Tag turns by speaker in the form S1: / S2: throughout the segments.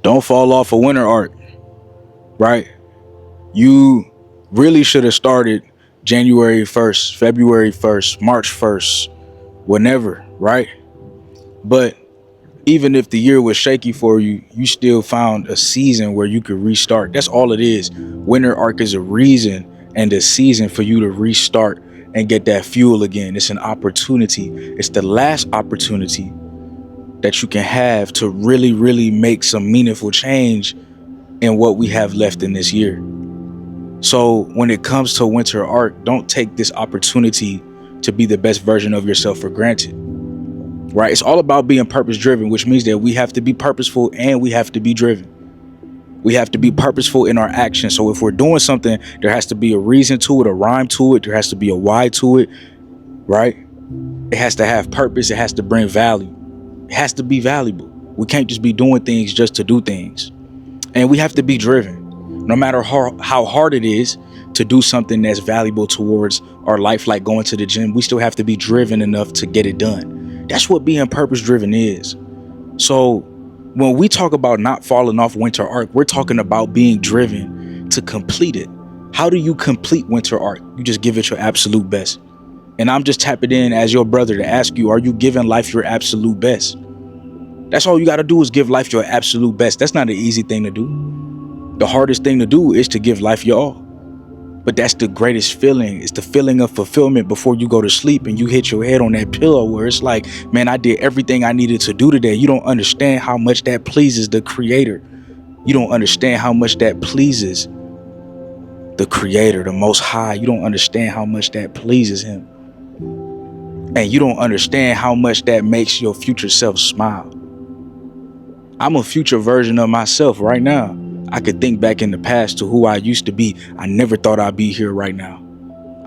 S1: Don't fall off a winter arc, right? You really should have started January 1st, February 1st, March 1st, whenever, right? But even if the year was shaky for you, you still found a season where you could restart. That's all it is. Winter arc is a reason and a season for you to restart and get that fuel again. It's an opportunity. It's the last opportunity that you can have to really, really make some meaningful change in what we have left in this year. So when it comes to winter arc, don't take this opportunity to be the best version of yourself for granted, right? It's all about being purpose driven, which means that we have to be purposeful and we have to be driven. We have to be purposeful in our actions. So if we're doing something, there has to be a reason to it, a rhyme to it. There has to be a why to it, right? It has to have purpose. It has to bring value. It has to be valuable. We can't just be doing things just to do things. And we have to be driven. No matter how hard it is to do something that's valuable towards our life, like going to the gym, we still have to be driven enough to get it done. That's what being purpose driven is. So when we talk about not falling off winter arc, we're talking about being driven to complete it. How do you complete winter arc? You just give it your absolute best. And I'm just tapping in as your brother to ask you, are you giving life your absolute best? That's all you got to do is give life your absolute best. That's not an easy thing to do. The hardest thing to do is to give life your all. But that's the greatest feeling. It's the feeling of fulfillment before you go to sleep and you hit your head on that pillow where it's like, man, I did everything I needed to do today. You don't understand how much that pleases the creator. You don't understand how much that pleases the creator, the most high. You don't understand how much that pleases him. And you don't understand how much that makes your future self smile. I'm a future version of myself right now. I could think back in the past to who I used to be. I never thought I'd be here right now.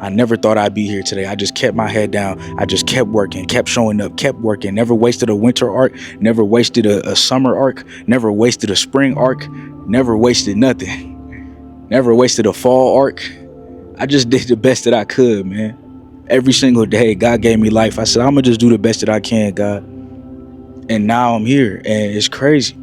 S1: I never thought I'd be here today. I just kept my head down. I just kept working, kept showing up, kept working. Never wasted a winter arc, never wasted a summer arc, never wasted a spring arc, never wasted nothing. Never wasted a fall arc. I just did the best that I could, man. Every single day, God gave me life. I said, I'm going to just do the best that I can, God. And now I'm here, and it's crazy.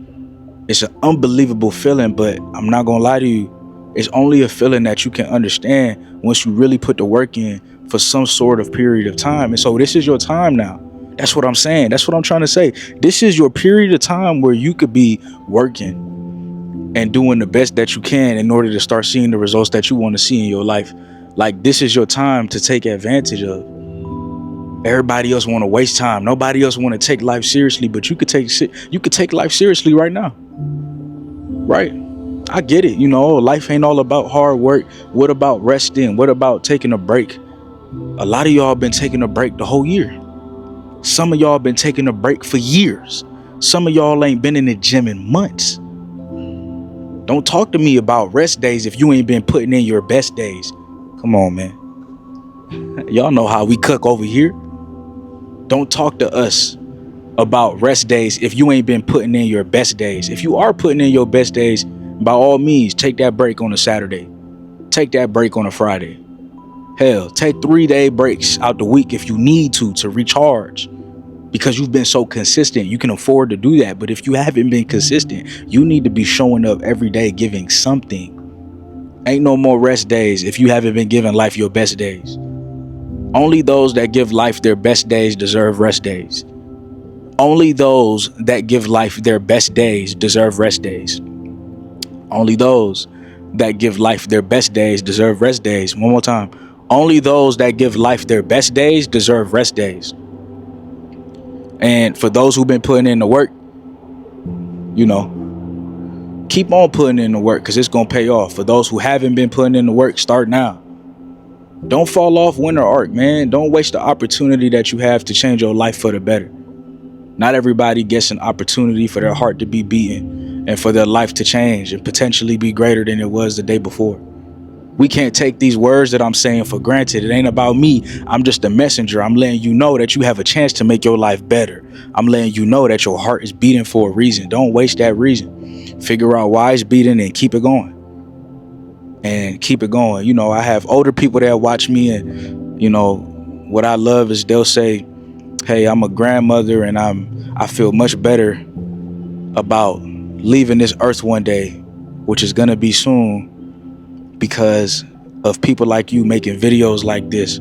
S1: It's an unbelievable feeling, but I'm not going to lie to you. It's only a feeling that you can understand once you really put the work in for some sort of period of time. And so this is your time now. That's what I'm saying. That's what I'm trying to say. This is your period of time where you could be working and doing the best that you can in order to start seeing the results that you want to see in your life. Like, this is your time to take advantage of. Everybody else want to waste time. Nobody else want to take life seriously, but you could take life seriously right now. Right? I get it. You know, life ain't all about hard work. What about resting? What about taking a break? A lot of y'all been taking a break the whole year. Some of y'all been taking a break for years. Some of y'all ain't been in the gym in months. Don't talk to me about rest days if you ain't been putting in your best days. Come on, man. Y'all know how we cook over here. Don't talk to us about rest days if you ain't been putting in your best days. If you are putting in your best days, by all means, take that break on a Saturday. Take that break on a Friday. Hell, take 3-day breaks out the week if you need to recharge. Because you've been so consistent, you can afford to do that. But if you haven't been consistent, you need to be showing up every day giving something. Ain't no more rest days if you haven't been giving life your best days. Only those that give life their best days deserve rest days. Only those that give life their best days deserve rest days. Only those that give life their best days deserve rest days. One more time. Only those that give life their best days deserve rest days. And for those who've been putting in the work, you know, keep on putting in the work because it's going to pay off. For those who haven't been putting in the work, start now. Don't fall off winter arc, man. Don't waste the opportunity that you have to change your life for the better. Not everybody gets an opportunity for their heart to be beaten and for their life to change and potentially be greater than it was the day before. We can't take these words that I'm saying for granted. It ain't about me. I'm just a messenger. I'm letting you know that you have a chance to make your life better. I'm letting you know that your heart is beating for a reason. Don't waste that reason. Figure out why it's beating and keep it going. And keep it going. You know, I have older people that watch me, and, you know, what I love is they'll say, hey, I'm a grandmother and I feel much better about leaving this earth one day, which is gonna be soon, because of people like you making videos like this.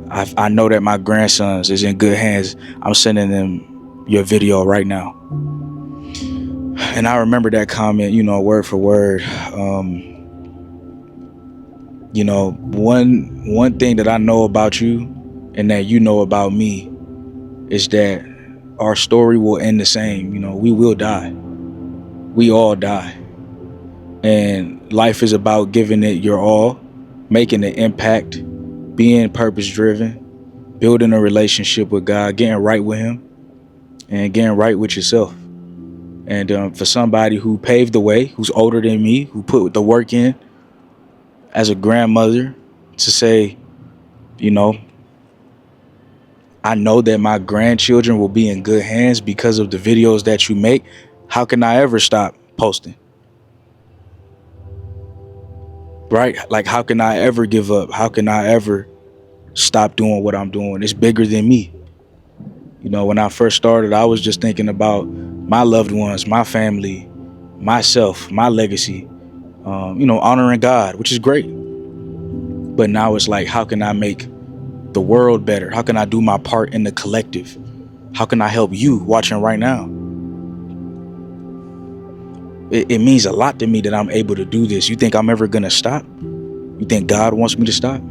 S1: I know that my grandsons is in good hands. I'm sending them your video right now. And I remember that comment, word for word. One thing that I know about you and that you know about me is that our story will end the same. We will die. We all die. And life is about giving it your all, making an impact, being purpose driven, building a relationship with God, getting right with Him, and getting right with yourself. And for somebody who paved the way, who's older than me, who put the work in as a grandmother, to say, I know that my grandchildren will be in good hands because of the videos that you make. How can I ever stop posting? Right? Like, how can I ever give up? How can I ever stop doing what I'm doing? It's bigger than me. When I first started, I was just thinking about my loved ones, my family, myself, my legacy, honoring God, which is great. But now it's like, how can I make the world better? How can I do my part in the collective? How can I help you watching right now? It means a lot to me that I'm able to do this. You think I'm ever gonna stop? You think God wants me to stop?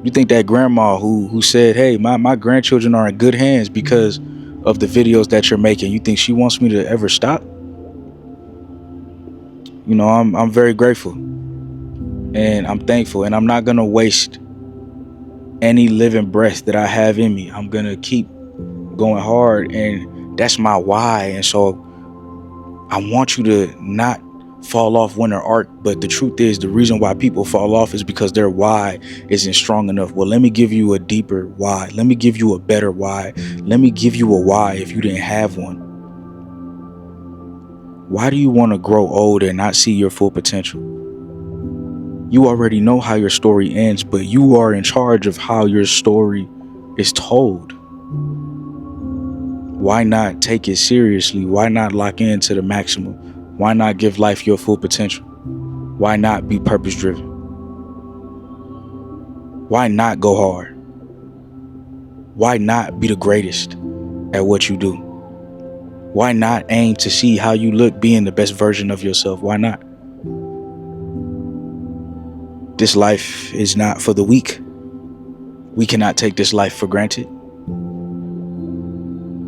S1: You think that grandma who said, hey, my grandchildren are in good hands because of the videos that you're making, you think she wants me to ever stop? I'm very grateful and I'm thankful, and I'm not gonna waste any living breath that I have in me. I'm gonna keep going hard, and that's my why. And so I want you to not fall off winter arc, but the truth is, the reason why people fall off is because their why isn't strong enough. Well, let me give you a deeper why. Let me give you a better why. Let me give you a why if you didn't have one. Why do you want to grow old and not see your full potential? You already know how your story ends, but you are in charge of how your story is told. Why not take it seriously? Why not lock into the maximum? Why not give life your full potential? Why not be purpose driven? Why not go hard? Why not be the greatest at what you do? Why not aim to see how you look being the best version of yourself? Why not? This life is not for the weak. We cannot take this life for granted.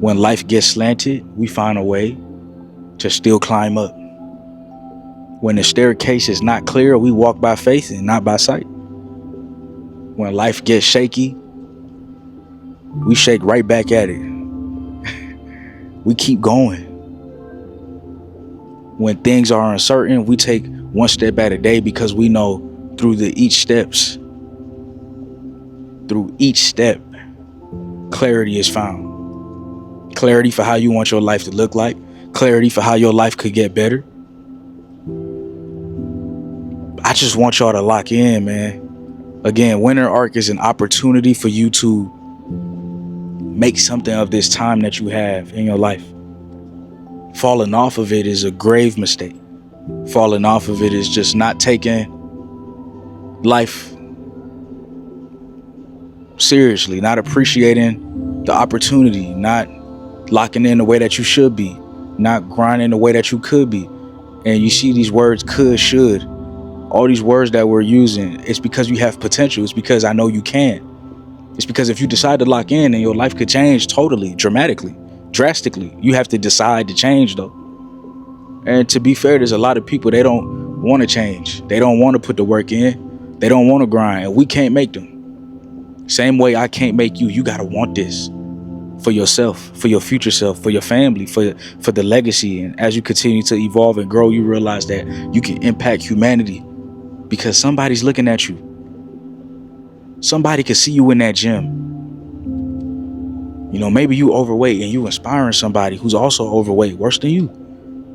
S1: When life gets slanted, we find a way to still climb up. When the staircase is not clear, we walk by faith and not by sight. When life gets shaky, we shake right back at it. We keep going. When things are uncertain, we take one step at a day, because we know through each step, clarity is found. Clarity for how you want your life to look like. Clarity for how your life could get better. I just want y'all to lock in, man. Again, winter arc is an opportunity for you to make something of this time that you have in your life. Falling off of it is a grave mistake. Falling off of it is just not taking life seriously, not appreciating the opportunity, not locking in the way that you should be, not grinding the way that you could be. And you see these words, could, should, all these words that we're using. It's because you have potential. It's because I know you can. It's because if you decide to lock in, and your life could change totally, dramatically, drastically. You have to decide to change, though. And to be fair, there's a lot of people, they don't want to change. They don't want to put the work in. They don't want to grind, and we can't make them. Same way I can't make you. You got to want this for yourself, for your future self, for your family, for the legacy. And as you continue to evolve and grow, you realize that you can impact humanity because somebody's looking at you. Somebody can see you in that gym. Maybe you overweight and you inspiring somebody who's also overweight, worse than you.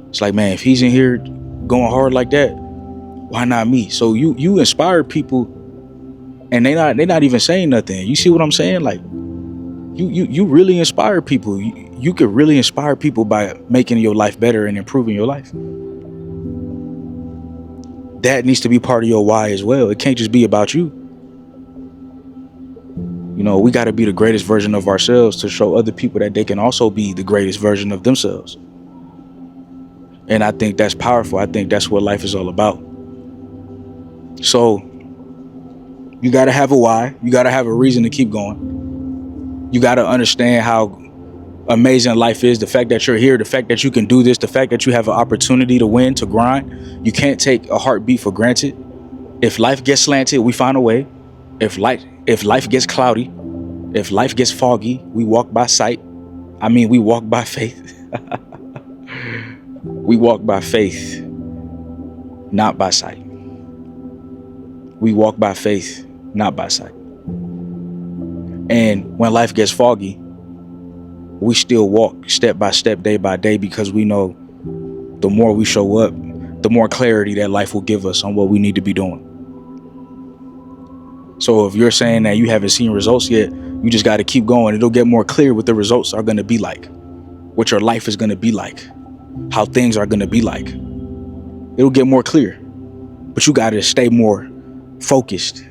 S1: It's like, man, if he's in here going hard like that, why not me? So you inspire people, and they're not even saying nothing. You see what I'm saying? Like, you really inspire people. you could really inspire people by making your life better and improving your life. That needs to be part of your why as well. It can't just be about you. You know, we got to be the greatest version of ourselves to show other people that they can also be the greatest version of themselves. And I think that's powerful. I think that's what life is all about. So you got to have a why. You got to have a reason to keep going. You got to understand how amazing life is. The fact that you're here, the fact that you can do this, the fact that you have an opportunity to win, to grind. You can't take a heartbeat for granted. If life gets slanted, we find a way. If life gets cloudy, if life gets foggy, we walk by sight. We walk by faith. We walk by faith, not by sight. We walk by faith, not by sight. And when life gets foggy, we still walk step by step, day by day, because we know the more we show up, the more clarity that life will give us on what we need to be doing. So if you're saying that you haven't seen results yet, you just got to keep going. It'll get more clear what the results are going to be like, what your life is going to be like, how things are going to be like. It'll get more clear, but you got to stay more focused.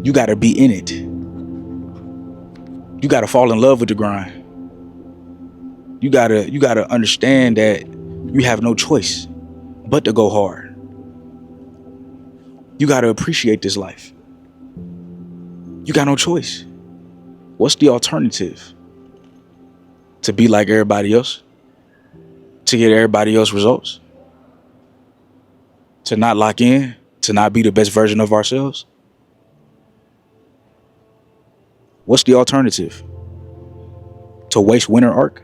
S1: You got to be in it. You got to fall in love with the grind. You got to understand that you have no choice but to go hard. You got to appreciate this life. You got no choice. What's the alternative? To be like everybody else? To get everybody else results? To not lock in? To not be the best version of ourselves? What's the alternative? To waste winter arc?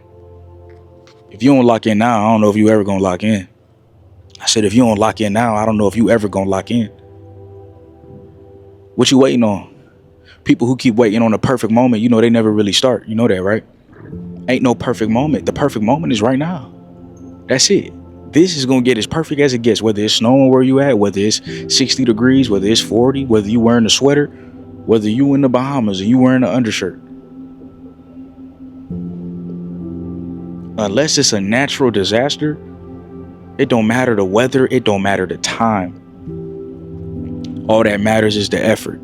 S1: If you don't lock in now, I don't know if you ever gonna lock in. I said, if you don't lock in now, I don't know if you ever gonna lock in. What you waiting on? People who keep waiting on a perfect moment, you know, they never really start. You know that, right? Ain't no perfect moment. The perfect moment is right now. That's it. This is going to get as perfect as it gets, whether it's snowing where you at, whether it's 60 degrees, whether it's 40, whether you wearing a sweater, whether you in the Bahamas or you wearing an undershirt. Unless it's a natural disaster, it don't matter the weather. It don't matter the time. All that matters is the effort.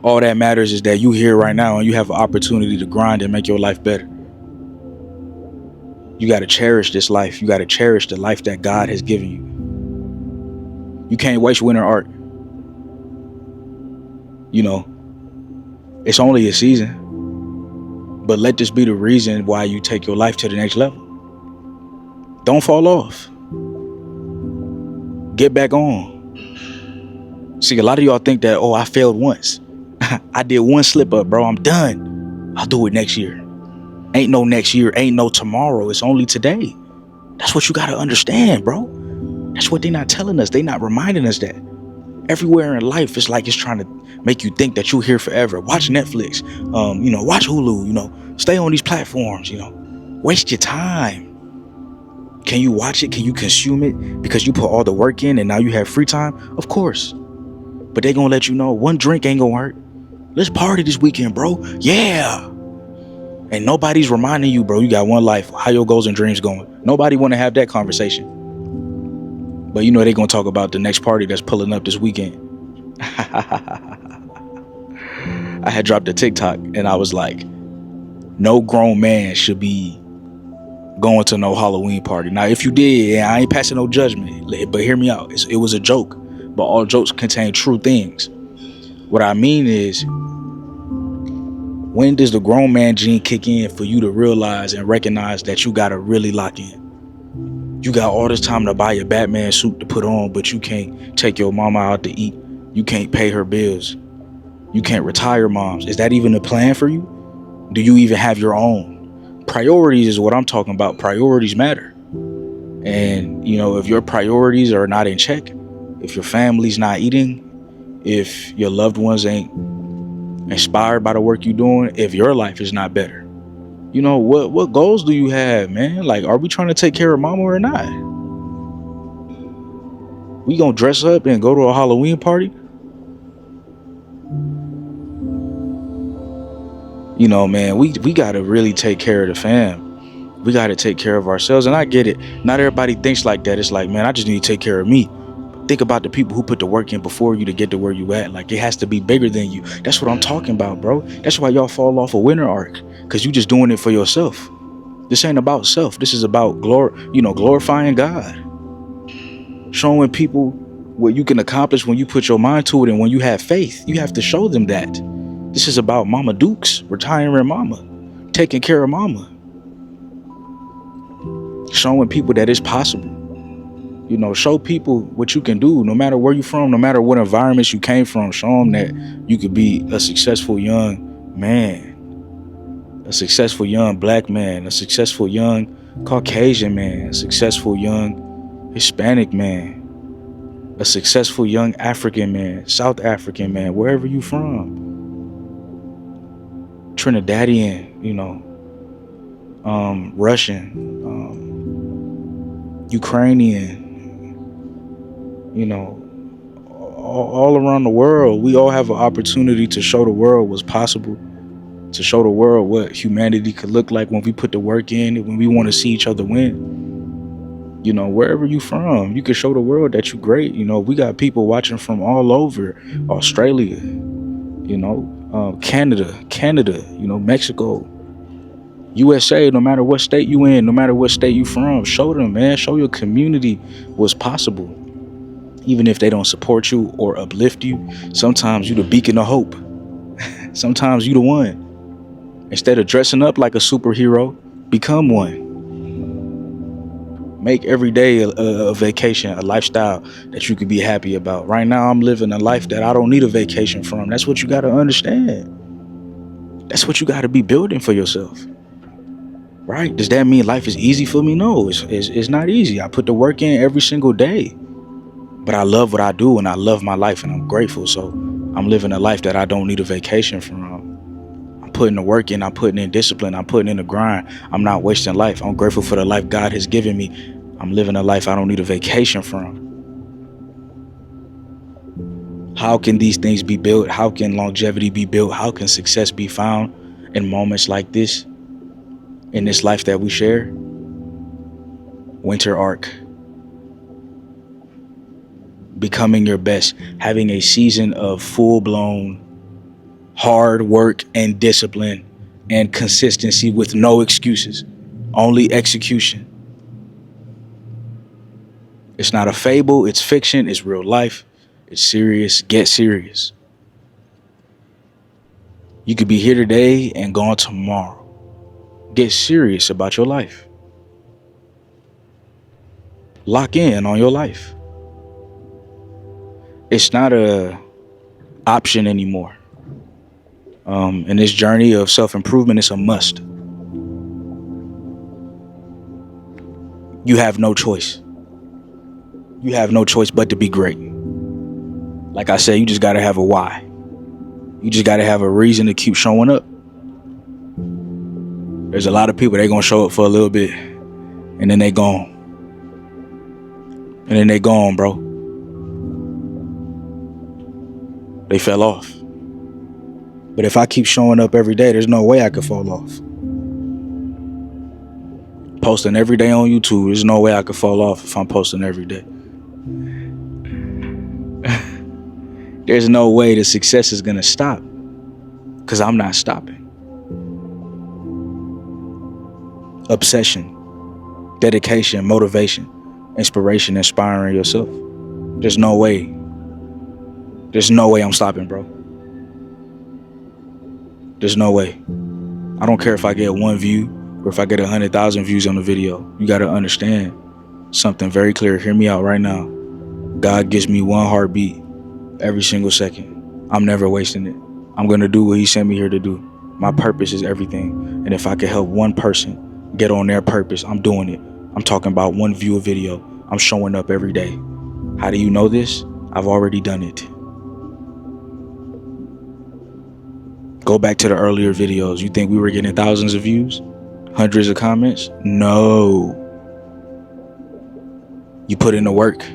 S1: All that matters is that you here right now and you have an opportunity to grind and make your life better. You got to cherish this life. You got to cherish the life that God has given you. You can't waste winter art. You know, it's only a season. But let this be the reason why you take your life to the next level. Don't fall off. Get back on. See, a lot of y'all think that, oh, I failed once. I did one slip up, bro. I'm done. I'll do it next year. Ain't no next year. Ain't no tomorrow. It's only today. That's what you got to understand, bro. That's what they're not telling us. They're not reminding us that. Everywhere in life, it's like it's trying to make you think that you're here forever. Watch Netflix. Watch Hulu. Stay on these platforms. Waste your time. Can you watch it? Can you consume it because you put all the work in and now you have free time? Of course. But they gonna let you know one drink ain't gonna hurt. Let's party this weekend, bro. Yeah. And nobody's reminding you, bro, you got one life. How your goals and dreams going? Nobody want to have that conversation. But you know they gonna talk about the next party that's pulling up this weekend. I had dropped a TikTok and I was like, no grown man should be going to no Halloween party. Now, if you did, I ain't passing no judgment, but hear me out. It was a joke, but all jokes contain true things. What I mean is, when does the grown man gene kick in for you to realize and recognize that you gotta really lock in? You got all this time to buy your Batman suit to put on, but you can't take your mama out to eat. You can't pay her bills. You can't retire moms. Is that even a plan for you? Do you even have your own? Priorities is what I'm talking about. Priorities matter. And, if your priorities are not in check, if your family's not eating, if your loved ones ain't inspired by the work you're doing, if your life is not better, what goals do you have, man? Like, are we trying to take care of mama or not? We gonna dress up and go to a Halloween party? You know, man, we gotta really take care of the fam. We gotta take care of ourselves. And I get it. Not everybody thinks like that. It's like, man, I just need to take care of me. Think about the people who put the work in before you to get to where you at. Like, it has to be bigger than you. That's what I'm talking about, bro. That's why y'all fall off a winter arc, because you just doing it for yourself. This ain't about self. This is about glorifying God, showing people what you can accomplish when you put your mind to it. And when you have faith, you have to show them that. This is about Mama Dukes, retiring mama, taking care of mama, showing people that it's possible. You know, show people what you can do, no matter where you're from, no matter what environments you came from. Show them that you could be a successful young man, a successful young black man, a successful young Caucasian man, a successful young Hispanic man, a successful young African man, South African man, wherever you from. Trinidadian, Russian, Ukrainian, all around the world. We all have an opportunity to show the world what's possible, to show the world what humanity could look like when we put the work in and when we want to see each other win. Wherever you from, you can show the world that you great. We got people watching from all over, Australia, Canada, Mexico, USA. No matter what state you in, no matter what state you from, show them, man. Show your community what's possible. Even if they don't support you or uplift you, sometimes you the beacon of hope. Sometimes you the one. Instead of dressing up like a superhero, become one. Make every day a vacation, a lifestyle that you could be happy about. Right now, I'm living a life that I don't need a vacation from. That's what you got to understand. That's what you got to be building for yourself. Right? Does that mean life is easy for me? No, it's not easy. I put the work in every single day. But I love what I do, and I love my life, and I'm grateful. So I'm living a life that I don't need a vacation from. I'm putting the work in, I'm putting in discipline, I'm putting in the grind. I'm not wasting life. I'm grateful for the life God has given me. I'm living a life I don't need a vacation from. How can these things be built? How can longevity be built? How can success be found in moments like this? In this life that we share? Winter arc. Becoming your best. Having a season of full-blown hard work and discipline and consistency with no excuses. Only execution. It's not a fable. It's fiction. It's real life. It's serious. Get serious. You could be here today and gone tomorrow. Get serious about your life. Lock in on your life. It's not a option anymore. In this journey of self-improvement, it's a must. You have no choice. You have no choice but to be great. Like I said, you just got to have a why. You just got to have a reason to keep showing up. There's a lot of people, they're going to show up for a little bit, and then they gone. And then they gone, bro. They fell off. But if I keep showing up every day, there's no way I could fall off. Posting every day on YouTube, there's no way I could fall off if I'm posting every day. There's no way the success is gonna stop, because I'm not stopping. Obsession, dedication, motivation, inspiration, inspiring yourself. There's no way. There's no way I'm stopping, bro. There's no way. I don't care if I get 1 view or if I get 100,000 views on the video. You got to understand something very clear. Hear me out right now. God gives me 1 heartbeat every single second. I'm never wasting it. I'm going to do what he sent me here to do. My purpose is everything. And if I can help 1 person get on their purpose, I'm doing it. I'm talking about 1 view a video. I'm showing up every day. How do you know this? I've already done it. Go back to the earlier videos. You think we were getting thousands of views? Hundreds of comments? No. You put in the work.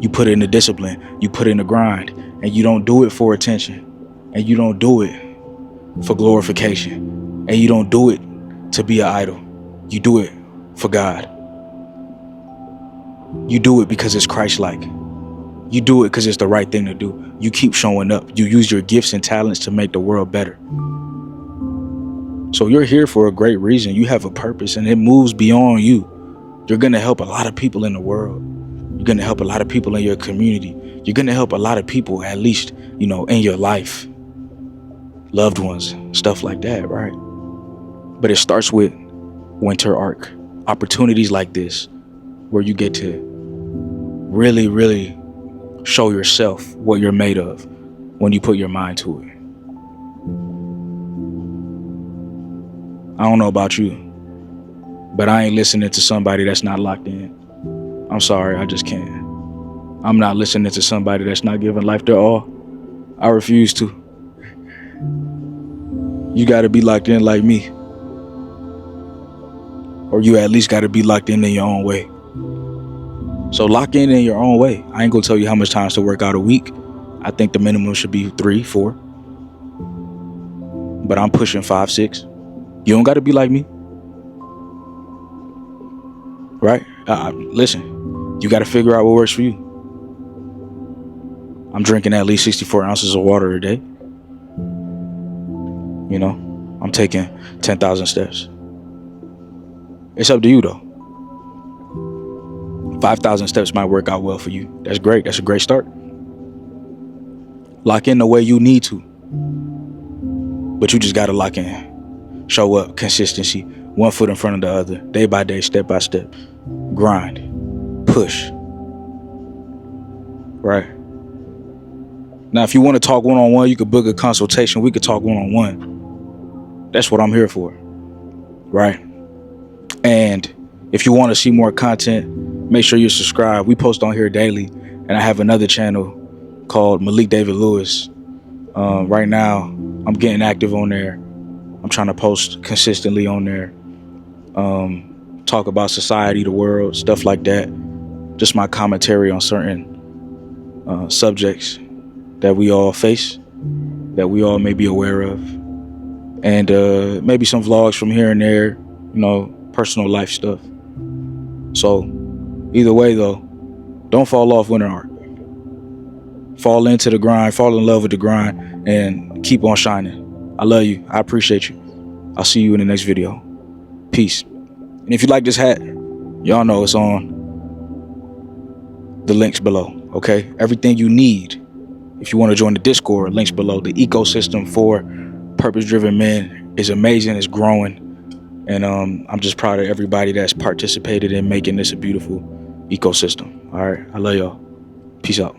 S1: You put in the discipline. You put in the grind. And you don't do it for attention. And you don't do it for glorification. And you don't do it to be an idol. You do it for God. You do it because it's Christ-like. You do it because it's the right thing to do. You keep showing up. You use your gifts and talents to make the world better. So you're here for a great reason. You have a purpose, and it moves beyond you. You're going to help a lot of people in the world. You're going to help a lot of people in your community. You're going to help a lot of people, at least, in your life. Loved ones, stuff like that, right? But it starts with winter arc. Opportunities like this, where you get to really, really show yourself what you're made of when you put your mind to it. I don't know about you, but I ain't listening to somebody that's not locked in. I'm sorry, I just can't. I'm not listening to somebody that's not giving life their all. I refuse to. You gotta be locked in like me. Or you at least gotta be locked in your own way. So lock in your own way. I ain't gonna tell you how much time to work out a week. I think the minimum should be 3, 4. But I'm pushing 5, 6. You don't gotta be like me. Right? Listen, you gotta figure out what works for you. I'm drinking at least 64 ounces of water a day. I'm taking 10,000 steps. It's up to you though. 5,000 steps might work out well for you. That's great. That's a great start. Lock in the way you need to. But you just gotta lock in. Show up, consistency, one foot in front of the other, day by day, step by step. Grind, push. Right? Now, if you want to talk one-on-one, you could book a consultation. We could talk one-on-one. That's what I'm here for. Right? And if you want to see more content, make sure you subscribe. We post on here daily. And I have another channel called Malique David Lewis. Right now, I'm getting active on there. I'm trying to post consistently on there. Talk about society, the world, stuff like that. Just my commentary on certain subjects that we all face, that we all may be aware of. And maybe some vlogs from here and there, personal life stuff. So either way though, don't fall off winter arc. Fall into the grind, fall in love with the grind, and keep on shining. I love you. I appreciate you. I'll see you in the next video. Peace. And if you like this hat, y'all know it's on the links below, okay? Everything you need. If you want to join the Discord, links below. The ecosystem for purpose-driven men is amazing. It's growing. And I'm just proud of everybody that's participated in making this a beautiful ecosystem. All right. I love y'all. Peace out.